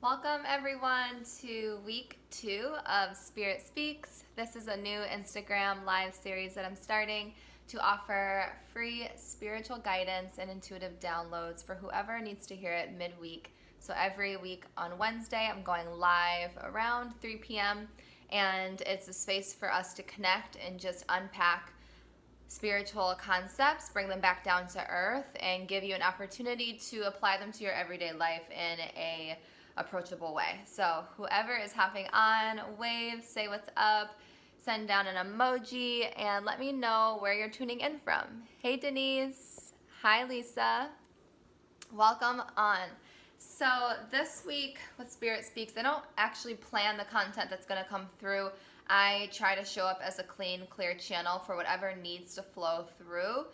Welcome everyone to week 2 of Spirit Speaks. This is a new Instagram live series that I'm starting to offer free spiritual guidance and intuitive downloads for whoever needs to hear it midweek. So every week on Wednesday, I'm going live around 3 p.m. and it's a space for us to connect and just unpack spiritual concepts, bring them back down to earth, and give you an opportunity to apply them to your everyday life in a approachable way. So whoever is hopping on, wave, say what's up, send down an emoji, and let me know where you're tuning in from. Hey Denise. Hi Lisa. Welcome on. So this week with Spirit Speaks, I don't actually plan the content that's going to come through. I try to show up as a clean, clear channel for whatever needs to flow through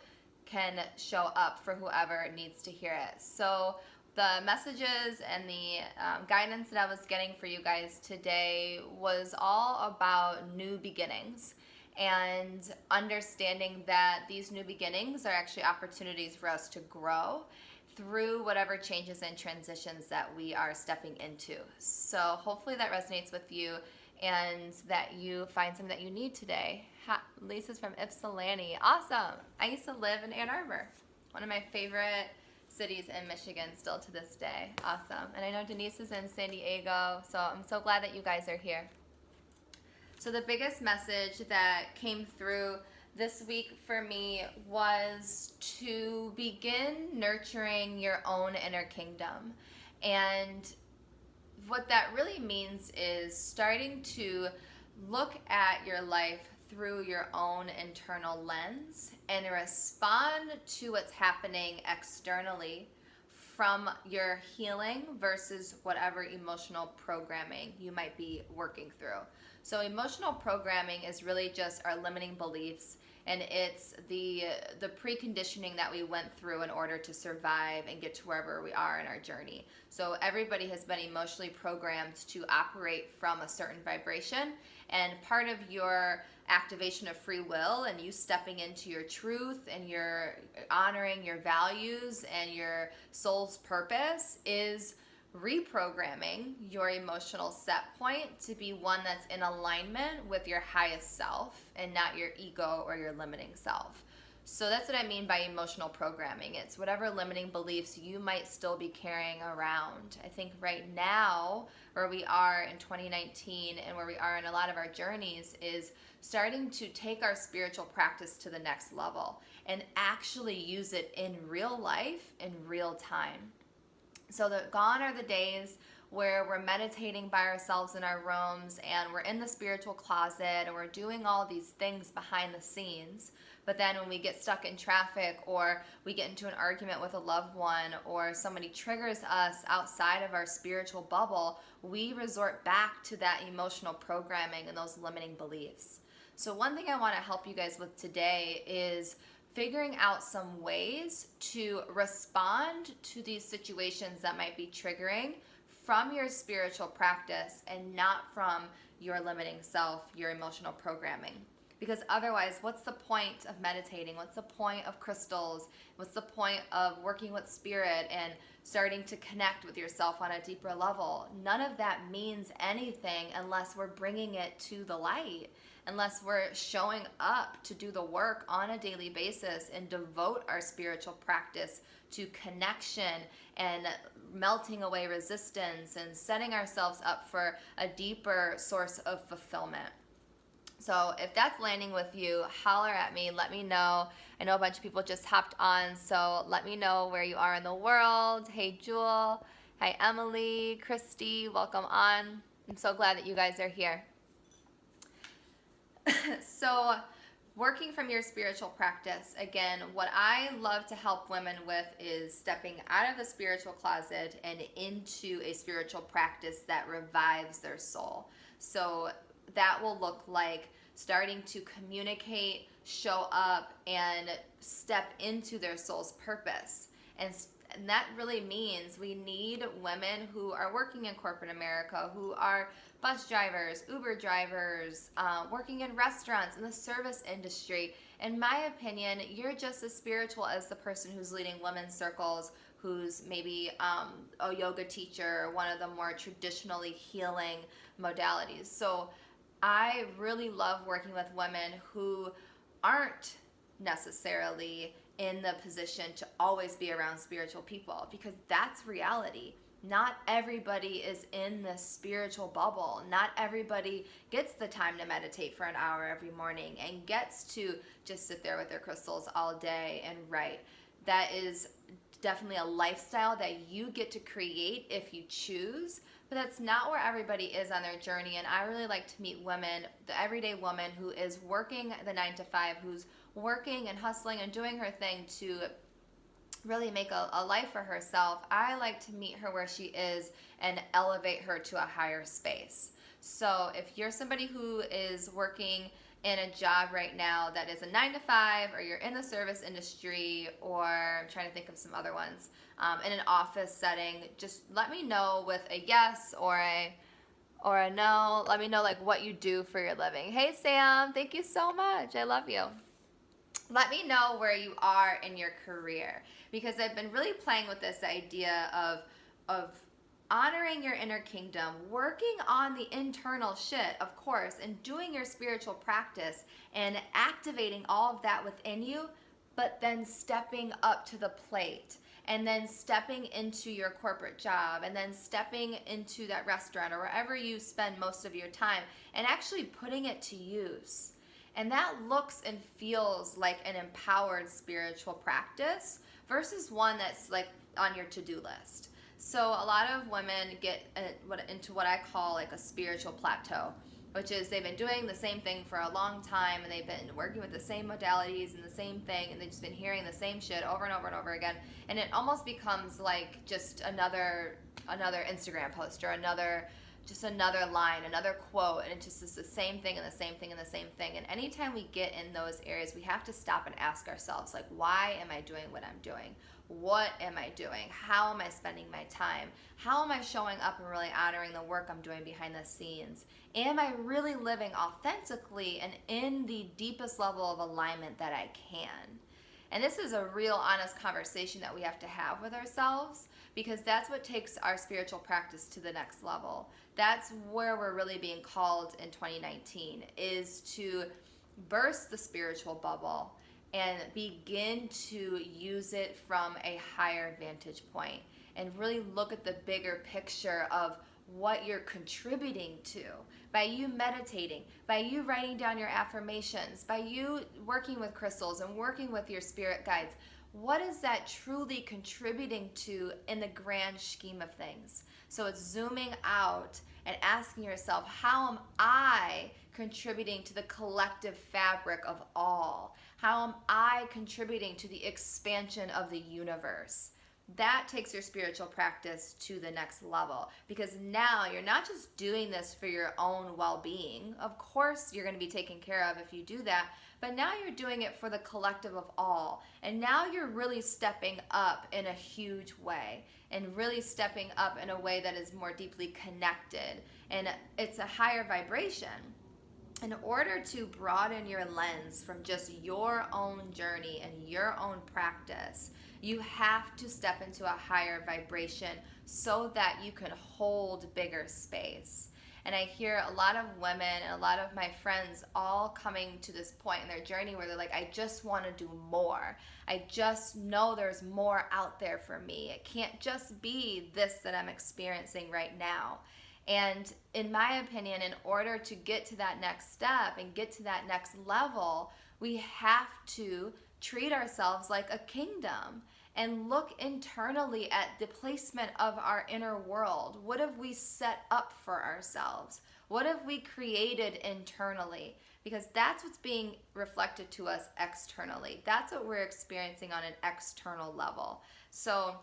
can show up for whoever needs to hear it. So the messages and the guidance that I was getting for you guys today was all about new beginnings and understanding that these new beginnings are actually opportunities for us to grow through whatever changes and transitions that we are stepping into. So hopefully that resonates with you and that you find something that you need today. Lisa's from Ypsilanti. Awesome. I used to live in Ann Arbor, one of my favorite cities in Michigan still to this day. Awesome. And I know Denise is in San Diego, so I'm so glad that you guys are here. So the biggest message that came through this week for me was to begin nurturing your own inner kingdom. And what that really means is starting to look at your life through your own internal lens and respond to what's happening externally from your healing versus whatever emotional programming you might be working through. So emotional programming is really just our limiting beliefs, and it's the preconditioning that we went through in order to survive and get to wherever we are in our journey. So everybody has been emotionally programmed to operate from a certain vibration, and part of your activation of free will and you stepping into your truth and you're honoring your values and your soul's purpose is reprogramming your emotional set point to be one that's in alignment with your highest self and not your ego or your limiting self. So that's what I mean by emotional programming. It's whatever limiting beliefs you might still be carrying around. I think right now, where we are in 2019 and where we are in a lot of our journeys is starting to take our spiritual practice to the next level and actually use it in real life, in real time. So gone are the days where we're meditating by ourselves in our rooms and we're in the spiritual closet and we're doing all these things behind the scenes. But then when we get stuck in traffic or we get into an argument with a loved one or somebody triggers us outside of our spiritual bubble, we resort back to that emotional programming and those limiting beliefs. So one thing I want to help you guys with today is figuring out some ways to respond to these situations that might be triggering from your spiritual practice and not from your limiting self, your emotional programming. Because otherwise, what's the point of meditating? What's the point of crystals? What's the point of working with spirit and starting to connect with yourself on a deeper level? None of that means anything unless we're bringing it to the light, unless we're showing up to do the work on a daily basis and devote our spiritual practice to connection and melting away resistance and setting ourselves up for a deeper source of fulfillment. So if that's landing with you, holler at me, let me know. I know a bunch of people just hopped on, so let me know where you are in the world. Hey Jewel, hi Emily, Christy, welcome on. I'm so glad that you guys are here. So working from your spiritual practice, again, what I love to help women with is stepping out of the spiritual closet and into a spiritual practice that revives their soul. So that will look like starting to communicate, show up, and step into their soul's purpose. And that really means we need women who are working in corporate America, who are bus drivers, Uber drivers, working in restaurants, in the service industry. In my opinion, you're just as spiritual as the person who's leading women's circles, who's maybe a yoga teacher or one of the more traditionally healing modalities. So I really love working with women who aren't necessarily in the position to always be around spiritual people, because that's reality. Not everybody is in this spiritual bubble. Not everybody gets the time to meditate for an hour every morning and gets to just sit there with their crystals all day and write. That is definitely a lifestyle that you get to create if you choose, but that's not where everybody is on their journey. And I really like to meet women, the everyday woman who is working the 9 to 5, who's working and hustling and doing her thing to really make a life for herself. I like to meet her where she is and elevate her to a higher space. So if you're somebody who is working in a job right now that is a 9 to 5, or you're in the service industry, or I'm trying to think of some other ones, in an office setting, just let me know with a yes or a no. Let me know like what you do for your living. Hey Sam, thank you so much. I love you. Let me know where you are in your career, because I've been really playing with this idea of honoring your inner kingdom, working on the internal shit, of course, and doing your spiritual practice and activating all of that within you, but then stepping up to the plate, and then stepping into your corporate job, and then stepping into that restaurant or wherever you spend most of your time, and actually putting it to use. And that looks and feels like an empowered spiritual practice versus one that's like on your to-do list. So a lot of women get into what I call like a spiritual plateau, which is they've been doing the same thing for a long time, and they've been working with the same modalities and the same thing, and they've just been hearing the same shit over and over and over again. And it almost becomes like just another Instagram post, or another line, another quote, and it just is the same thing and the same thing and the same thing. And anytime we get in those areas, we have to stop and ask ourselves, like, why am I doing what I'm doing? What am I doing? How am I spending my time? How am I showing up and really honoring the work I'm doing behind the scenes? Am I really living authentically and in the deepest level of alignment that I can? And this is a real honest conversation that we have to have with ourselves, because that's what takes our spiritual practice to the next level. That's where we're really being called in 2019, is to burst the spiritual bubble and begin to use it from a higher vantage point, and really look at the bigger picture of what you're contributing to by you meditating, by you writing down your affirmations, by you working with crystals and working with your spirit guides. What is that truly contributing to in the grand scheme of things? So it's zooming out and asking yourself, how am I contributing to the collective fabric of all? How am I contributing to the expansion of the universe? That takes your spiritual practice to the next level, because now you're not just doing this for your own well-being. Of course, you're going to be taken care of if you do that, but now you're doing it for the collective of all. And now you're really stepping up in a huge way, and really stepping up in a way that is more deeply connected, and it's a higher vibration. In order to broaden your lens from just your own journey and your own practice, you have to step into a higher vibration so that you can hold bigger space. And I hear a lot of women and a lot of my friends all coming to this point in their journey where they're like, I just want to do more. I just know there's more out there for me. It can't just be this that I'm experiencing right now. And in my opinion, in order to get to that next step and get to that next level, we have to treat ourselves like a kingdom and look internally at the placement of our inner world. What have we set up for ourselves? What have we created internally? Because that's what's being reflected to us externally. That's what we're experiencing on an external level. So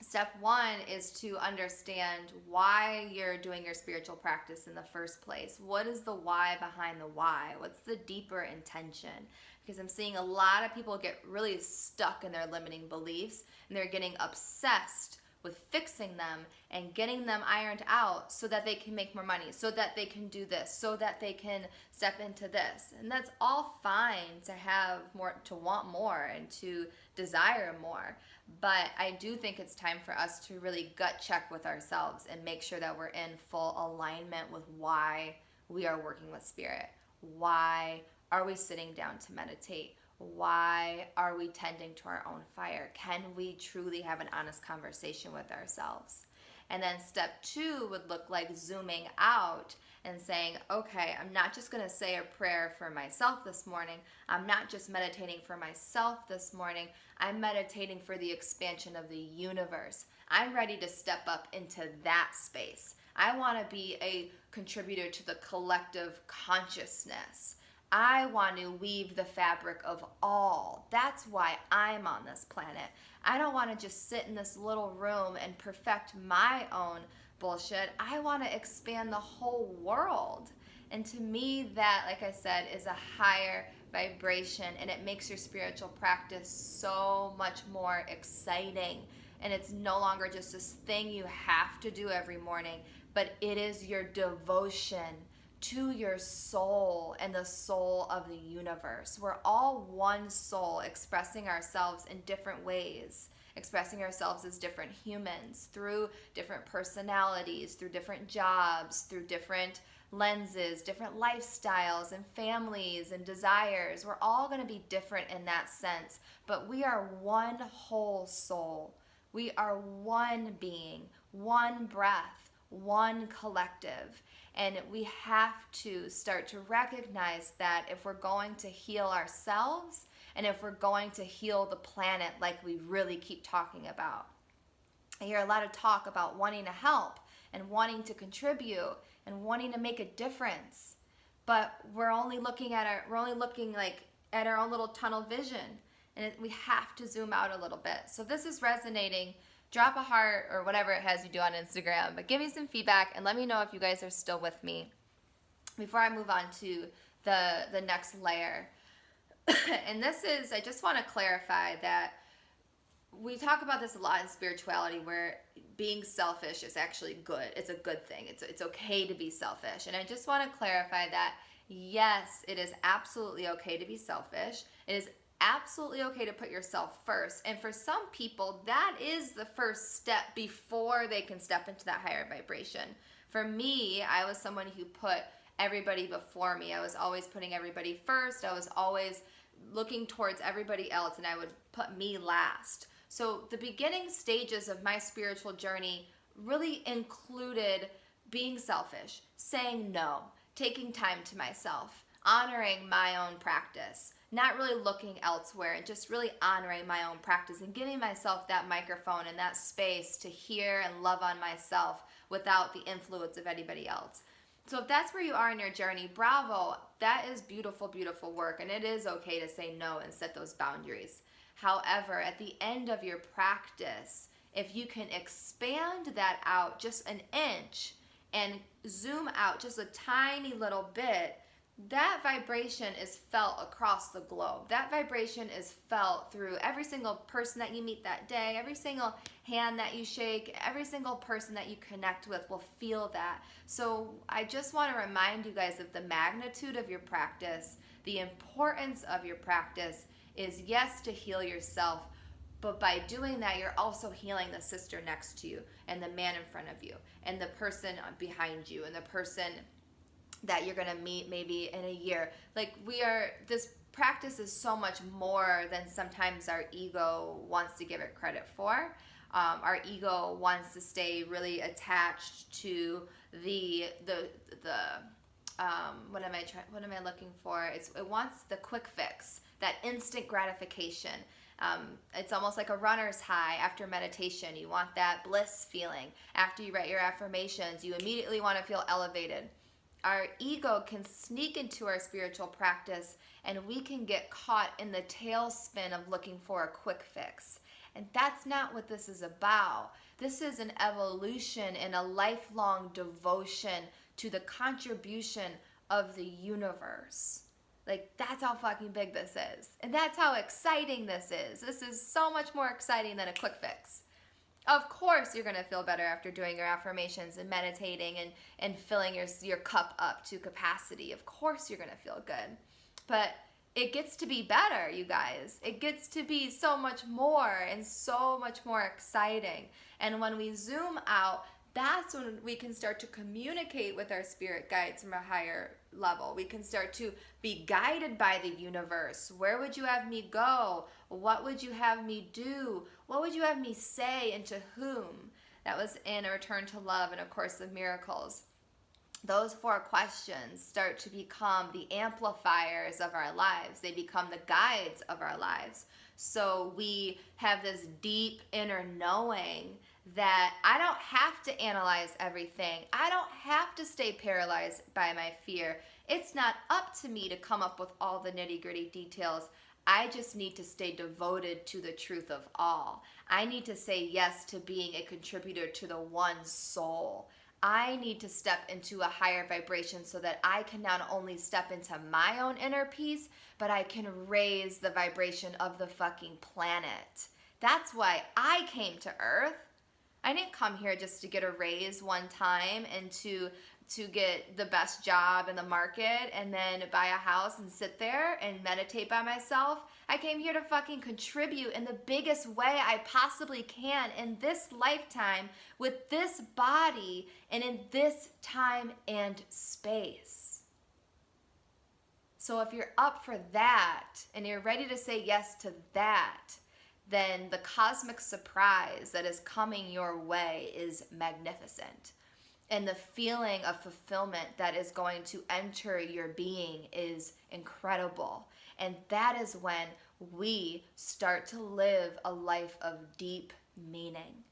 step one is to understand why you're doing your spiritual practice in the first place. What is the why behind the why? What's the deeper intention? Because I'm seeing a lot of people get really stuck in their limiting beliefs, and they're getting obsessed with fixing them and getting them ironed out so that they can make more money, so that they can do this, so that they can step into this. And that's all fine to have more, to want more and to desire more. But I do think it's time for us to really gut check with ourselves and make sure that we're in full alignment with why we are working with spirit. Why are we sitting down to meditate? Why are we tending to our own fire? Can we truly have an honest conversation with ourselves? And then step 2 would look like zooming out and saying, okay, I'm not just going to say a prayer for myself this morning. I'm not just meditating for myself this morning. I'm meditating for the expansion of the universe. I'm ready to step up into that space. I want to be a contributor to the collective consciousness. I want to weave the fabric of all. That's why I'm on this planet. I don't want to just sit in this little room and perfect my own bullshit. I want to expand the whole world. And to me, that, like I said, is a higher vibration, and it makes your spiritual practice so much more exciting. And it's no longer just this thing you have to do every morning, but it is your devotion to your soul and the soul of the universe. We're all one soul expressing ourselves in different ways, expressing ourselves as different humans through different personalities, through different jobs, through different lenses, different lifestyles and families and desires. We're all going to be different in that sense, but we are one whole soul. We are one being, one breath, one collective. And we have to start to recognize that if we're going to heal ourselves and if we're going to heal the planet like we really keep talking about. I hear a lot of talk about wanting to help and wanting to contribute and wanting to make a difference. But we're only looking at our own little tunnel vision, and we have to zoom out a little bit. So if this is resonating, drop a heart or whatever it has you do on Instagram, but give me some feedback and let me know if you guys are still with me before I move on to the next layer. And this is, I just want to clarify that we talk about this a lot in spirituality, where being selfish is actually good. It's a good thing. It's okay to be selfish. And I just want to clarify that, yes, it is absolutely okay to be selfish. It is absolutely okay to put yourself first. And for some people, that is the first step before they can step into that higher vibration. For me, I was someone who put everybody before me. I was always putting everybody first. I was always looking towards everybody else, and I would put me last. So the beginning stages of my spiritual journey really included being selfish, saying no, taking time to myself, honoring my own practice, not really looking elsewhere, and just really honoring my own practice and giving myself that microphone and that space to hear and love on myself without the influence of anybody else. So if that's where you are in your journey, bravo. That is beautiful, beautiful work, and it is okay to say no and set those boundaries. However, at the end of your practice, if you can expand that out just an inch and zoom out just a tiny little bit, that vibration is felt across the globe. That vibration is felt through every single person that you meet that day, every single hand that you shake, every single person that you connect with will feel that. So I just want to remind you guys of the magnitude of your practice. The importance of your practice is, yes, to heal yourself, but by doing that, you're also healing the sister next to you and the man in front of you and the person behind you and the person that you're going to meet maybe in a year. This practice is so much more than sometimes our ego wants to give it credit for. Our ego wants to stay really attached to what am I looking for? It wants the quick fix, that instant gratification. It's almost like a runner's high after meditation. You want that bliss feeling. After you write your affirmations, you immediately want to feel elevated. Our ego can sneak into our spiritual practice, and we can get caught in the tailspin of looking for a quick fix. And that's not what this is about. This is an evolution and a lifelong devotion to the contribution of the universe. That's how fucking big this is. And that's how exciting this is. This is so much more exciting than a quick fix. Of course you're going to feel better after doing your affirmations and meditating and filling your cup up to capacity. Of course you're going to feel good. But it gets to be better, you guys. It gets to be so much more and so much more exciting. And when we zoom out, that's when we can start to communicate with our spirit guides from a higher level. We can start to be guided by the universe. Where would you have me go? What would you have me do? What would you have me say, and to whom? That was in A Return to Love and A Course of Miracles. Those 4 questions start to become the amplifiers of our lives. They become the guides of our lives. So we have this deep inner knowing that I don't have to analyze everything. I don't have to stay paralyzed by my fear. It's not up to me to come up with all the nitty-gritty details. I just need to stay devoted to the truth of all. I need to say yes to being a contributor to the one soul. I need to step into a higher vibration so that I can not only step into my own inner peace, but I can raise the vibration of the fucking planet. That's why I came to Earth. I didn't come here just to get a raise one time and to get the best job in the market and then buy a house and sit there and meditate by myself. I came here to fucking contribute in the biggest way I possibly can in this lifetime with this body and in this time and space. So if you're up for that and you're ready to say yes to that, then the cosmic surprise that is coming your way is magnificent. And the feeling of fulfillment that is going to enter your being is incredible. And that is when we start to live a life of deep meaning,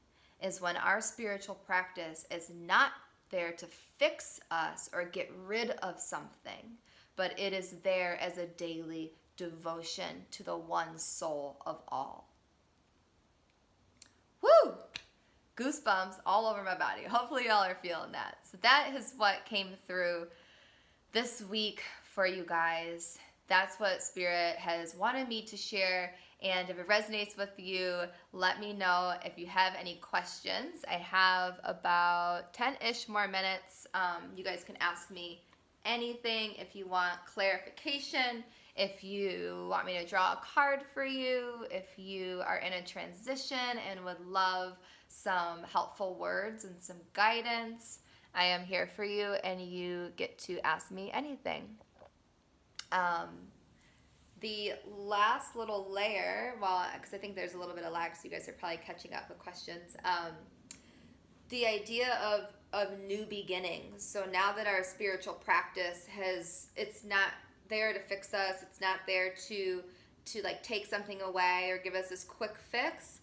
is when our spiritual practice is not there to fix us or get rid of something, but it is there as a daily devotion to the one soul of all. Woo! Goosebumps all over my body. Hopefully y'all are feeling that. So that is what came through this week for you guys. That's what Spirit has wanted me to share. And if it resonates with you, let me know. If you have any questions, I have about 10-ish more minutes. You guys can ask me anything. If you want clarification, if you want me to draw a card for you, if you are in a transition and would love some helpful words and some guidance, I am here for you, and you get to ask me anything. The last little layer, because I think there's a little bit of lag, so you guys are probably catching up with questions. The idea of new beginnings. So now that our spiritual practice it's not there to fix us, it's not there to like take something away or give us this quick fix.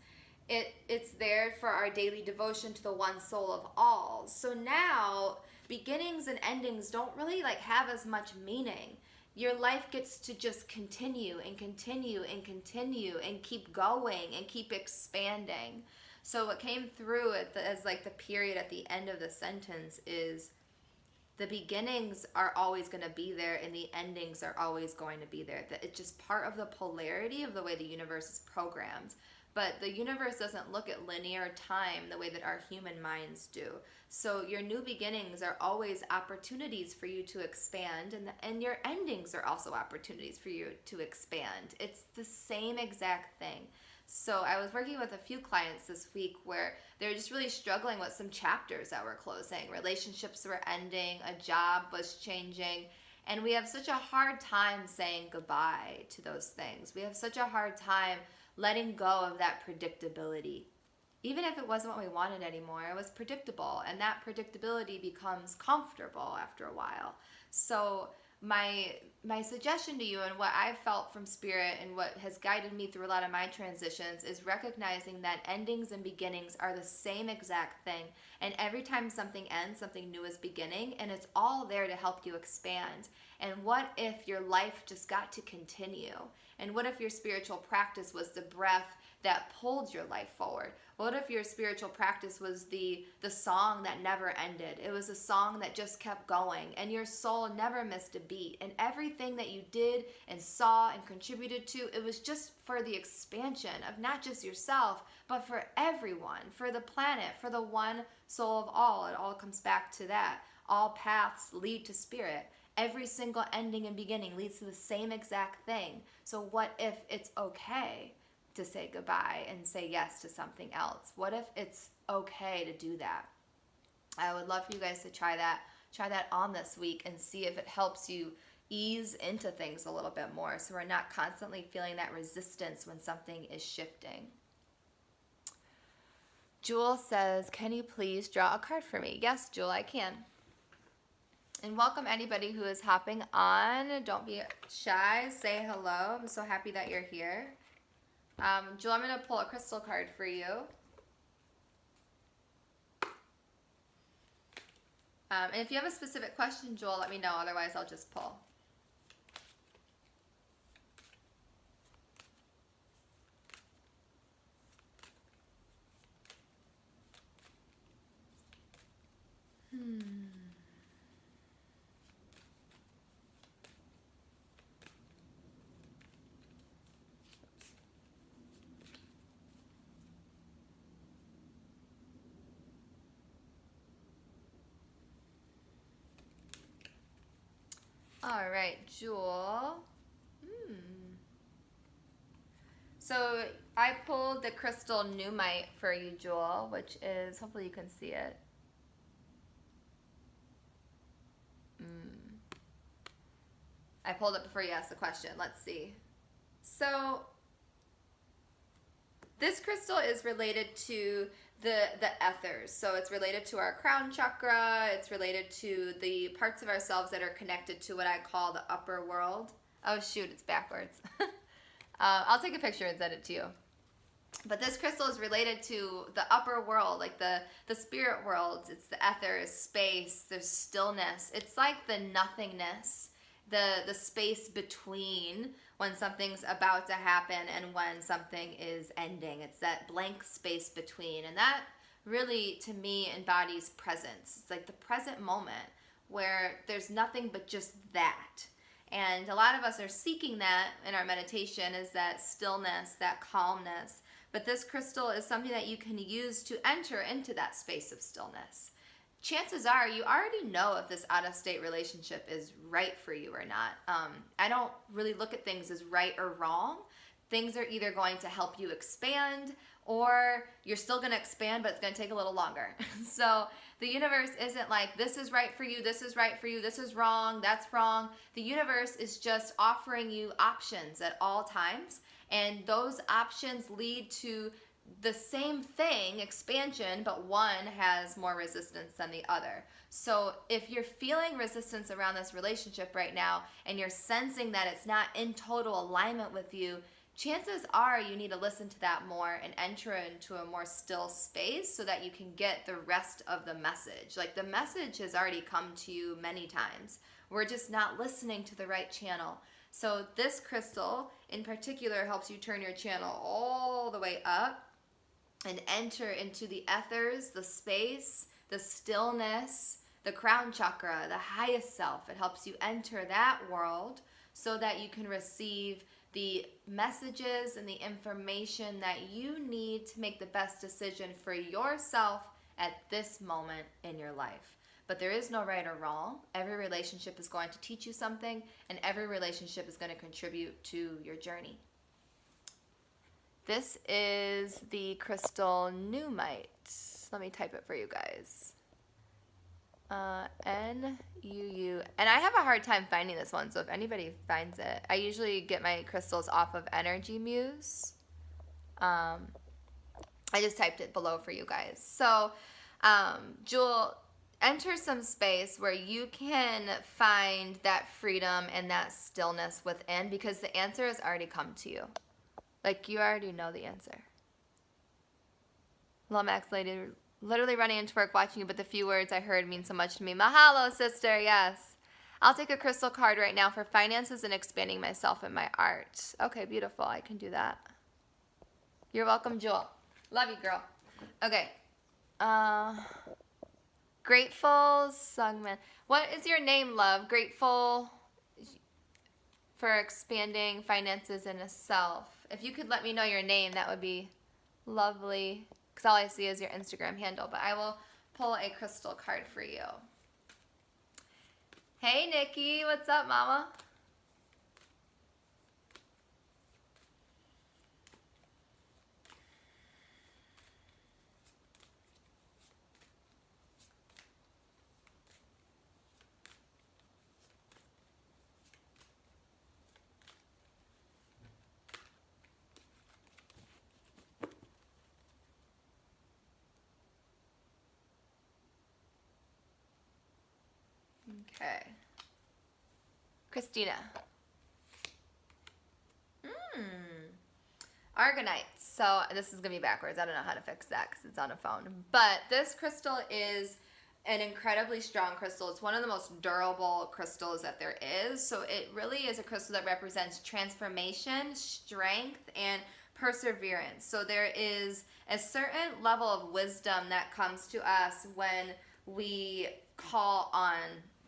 It's there for our daily devotion to the one soul of all. So now beginnings and endings don't really like have as much meaning. Your life gets to just continue and continue and continue and keep going and keep expanding. So what came through as like the period at the end of the sentence is the beginnings are always going to be there and the endings are always going to be there. That it's just part of the polarity of the way the universe is programmed. But the universe doesn't look at linear time the way that our human minds do. So your new beginnings are always opportunities for you to expand, and your endings are also opportunities for you to expand. It's the same exact thing. So I was working with a few clients this week where they were just really struggling with some chapters that were closing. Relationships were ending, a job was changing, and we have such a hard time saying goodbye to those things. We have such a hard time letting go of that predictability. Even if it wasn't what we wanted anymore, it was predictable, and that predictability becomes comfortable after a while. So my suggestion to you, and what I've felt from Spirit and what has guided me through a lot of my transitions, is recognizing that endings and beginnings are the same exact thing. And every time something ends, something new is beginning, and it's all there to help you expand. And what if your life just got to continue? And what if your spiritual practice was the breath that pulled your life forward? What if your spiritual practice was the song that never ended? It was a song that just kept going, and your soul never missed a beat, and everything everything that you did and saw and contributed to, it was just for the expansion of not just yourself, but for everyone, for the planet, for the one soul of all. It all comes back to that. All paths lead to spirit. Every single ending and beginning leads to the same exact thing. So what if it's okay to say goodbye and say yes to something else? What if it's okay to do that? I would love for you guys to try that on this week and see if it helps you ease into things a little bit more, so we're not constantly feeling that resistance when something is shifting. Jewel says, can you please draw a card for me? Yes, Jewel, I can. And welcome anybody who is hopping on. Don't be shy. Say hello. I'm so happy that you're here. Jewel, I'm going to pull a crystal card for you. And if you have a specific question, Jewel, let me know. Otherwise, I'll just pull. All right, Jewel. So I pulled the crystal Numite for you, Jewel, which is, hopefully you can see it. I pulled it before you asked the question. Let's see. So this crystal is related to the ethers. So it's related to our crown chakra. It's related to the parts of ourselves that are connected to what I call the upper world. Oh shoot, it's backwards. I'll take a picture and send it to you. But this crystal is related to the upper world, like the spirit world. It's the ethers, space, there's stillness. It's like the nothingness, the space between when something's about to happen and when something is ending. It's that blank space between. And that really, to me, embodies presence. It's like the present moment where there's nothing but just that. And a lot of us are seeking that in our meditation, is that stillness, that calmness. But this crystal is something that you can use to enter into that space of stillness. Chances are you already know if this out-of-state relationship is right for you or not. I don't really look at things as right or wrong. Things are either going to help you expand, or you're still going to expand, but it's going to take a little longer. So the universe isn't like, this is right for you, this is right for you, this is wrong, that's wrong. The universe is just offering you options at all times, and those options lead to the same thing, expansion, but one has more resistance than the other. So if you're feeling resistance around this relationship right now, and you're sensing that it's not in total alignment with you, chances are you need to listen to that more and enter into a more still space so that you can get the rest of the message. Like, the message has already come to you many times. We're just not listening to the right channel. So this crystal in particular helps you turn your channel all the way up and enter into the ethers, the space, the stillness, the crown chakra, the highest self. It helps you enter that world so that you can receive the messages and the information that you need to make the best decision for yourself at this moment in your life. But there is no right or wrong. Every relationship is going to teach you something, and every relationship is going to contribute to your journey. This is the crystal Numite. Let me type it for you guys. N-U-U. And I have a hard time finding this one, so if anybody finds it. I usually get my crystals off of Energy Muse. I just typed it below for you guys. So, Jewel, enter some space where you can find that freedom and that stillness within, because the answer has already come to you. Like, you already know the answer. Lomax lady, literally running into work watching you, but the few words I heard mean so much to me. Mahalo, sister, yes. I'll take a crystal card right now for finances and expanding myself in my art. Okay, beautiful. I can do that. You're welcome, Jewel. Love you, girl. Okay. Grateful Sungman. What is your name, love? Grateful. for expanding finances in a self. If you could let me know your name, that would be lovely, because all I see is your Instagram handle, but I will pull a crystal card for you. Hey, Nikki, what's up, mama? Okay. Christina. Argonite. So this is going to be backwards. I don't know how to fix that because it's on a phone. But this crystal is an incredibly strong crystal. It's one of the most durable crystals that there is. So it really is a crystal that represents transformation, strength, and perseverance. So there is a certain level of wisdom that comes to us when we call on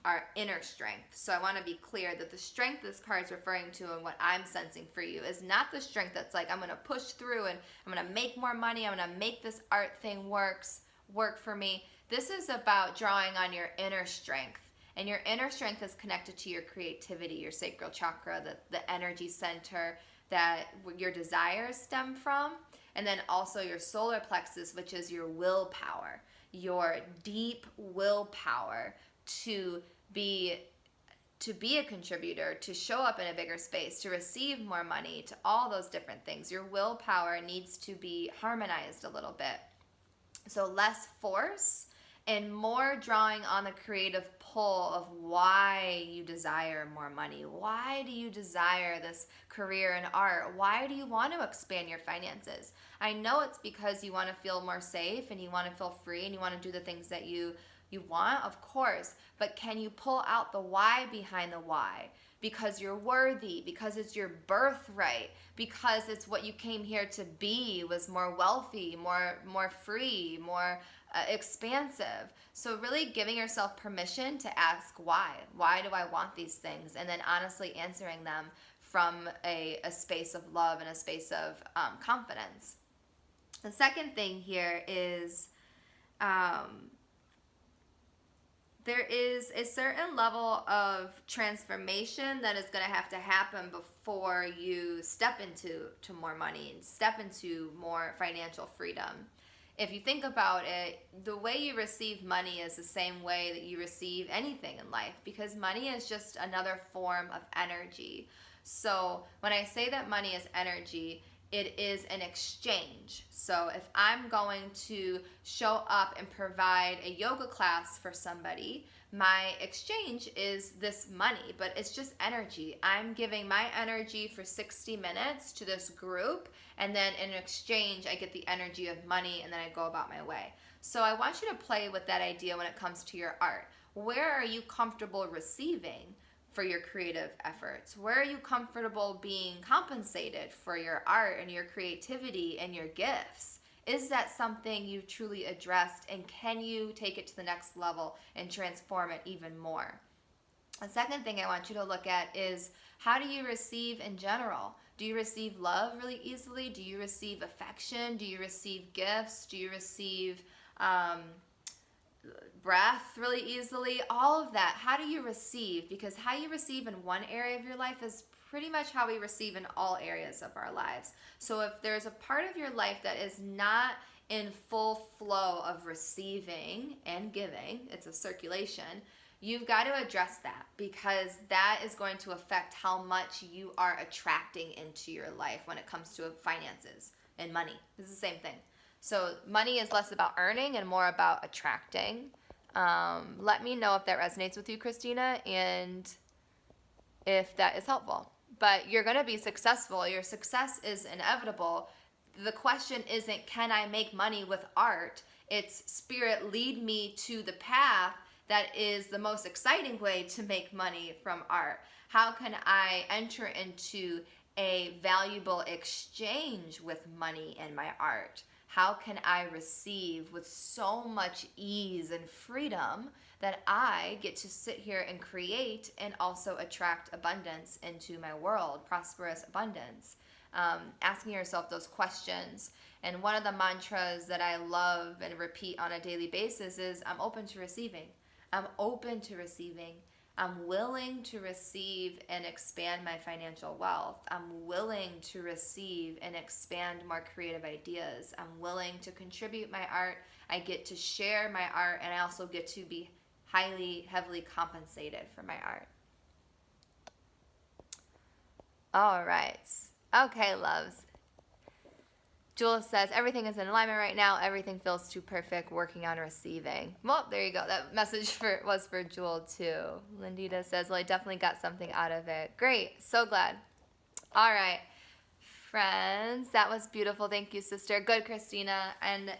our inner strength. So I want to be clear that the strength this card is referring to and what I'm sensing for you is not the strength that's like, I'm going to push through and I'm going to make more money. I'm going to make this art thing work for me. This is about drawing on your inner strength. And your inner strength is connected to your creativity, your sacral chakra, the energy center that your desires stem from. And then also your solar plexus, which is your willpower, your deep willpower to be a contributor, to show up in a bigger space, to receive more money, to all those different things. Your willpower needs to be harmonized a little bit. So less force and more drawing on the creative pull of why you desire more money. Why do you desire this career in art? Why do you want to expand your finances? I know it's because you want to feel more safe and you want to feel free and you want to do the things that you want, of course, but can you pull out the why behind the why? Because you're worthy, because it's your birthright, because it's what you came here to be, was more wealthy, more free, more expansive. So really giving yourself permission to ask why. Why do I want these things? And then honestly answering them from a space of love and a space of confidence. The second thing here is there is a certain level of transformation that is going to have to happen before you step into more money and step into more financial freedom. If you think about it, the way you receive money is the same way that you receive anything in life, because money is just another form of energy. So when I say that money is energy, it is an exchange. So if I'm going to show up and provide a yoga class for somebody, my exchange is this money, but it's just energy. I'm giving my energy for 60 minutes to this group, and then in exchange, I get the energy of money, and then I go about my way. So I want you to play with that idea when it comes to your art. Where are you comfortable receiving for your creative efforts? Where are you comfortable being compensated for your art and your creativity and your gifts? Is that something you've truly addressed, and can you take it to the next level and transform it even more? The second thing I want you to look at is, how do you receive in general? Do you receive love really easily? Do you receive affection? Do you receive gifts? Do you receive breath really easily? All of that. How do you receive? Because how you receive in one area of your life is pretty much how we receive in all areas of our lives. So if there's a part of your life that is not in full flow of receiving and giving, it's a circulation, you've got to address that, because that is going to affect how much you are attracting into your life when it comes to finances and money. It's the same thing. So money is less about earning and more about attracting. Let me know if that resonates with you, Christina, and if that is helpful. But you're going to be successful. Your success is inevitable. The question isn't, can I make money with art? It's, Spirit, lead me to the path that is the most exciting way to make money from art. How can I enter into a valuable exchange with money and my art? how can I receive with so much ease and freedom that I get to sit here and create and also attract abundance into my world, prosperous abundance? Asking yourself those questions. And one of the mantras that I love and repeat on a daily basis is, I'm open to receiving. I'm open to receiving. I'm willing to receive and expand my financial wealth. I'm willing to receive and expand more creative ideas. I'm willing to contribute my art. I get to share my art, and I also get to be heavily compensated for my art. All right. Okay, loves. Jules says, everything is in alignment right now. Everything feels too perfect. Working on receiving. Well, there you go. That message was for Jewel too. Lindita says, well, I definitely got something out of it. Great. So glad. All right, friends. That was beautiful. Thank you, sister. Good, Christina. And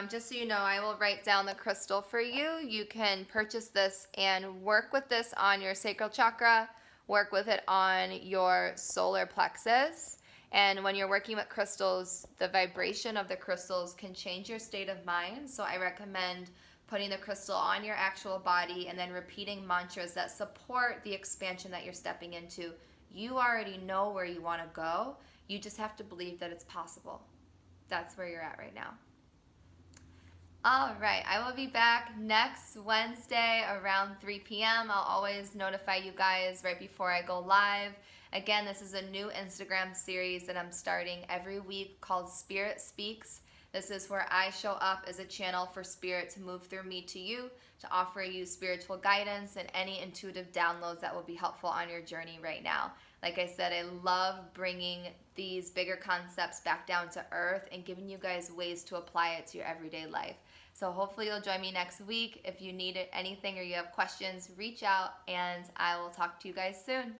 just so you know, I will write down the crystal for you. You can purchase this and work with this on your sacral chakra. Work with it on your solar plexus. And when you're working with crystals, the vibration of the crystals can change your state of mind. So I recommend putting the crystal on your actual body and then repeating mantras that support the expansion that you're stepping into. You already know where you want to go. You just have to believe that it's possible. That's where you're at right now. All right, I will be back next Wednesday around 3 p.m. I'll always notify you guys right before I go live. Again, this is a new Instagram series that I'm starting every week called Spirit Speaks. This is where I show up as a channel for Spirit to move through me to you, to offer you spiritual guidance and any intuitive downloads that will be helpful on your journey right now. Like I said, I love bringing these bigger concepts back down to earth and giving you guys ways to apply it to your everyday life. So hopefully you'll join me next week. If you need anything or you have questions, reach out and I will talk to you guys soon.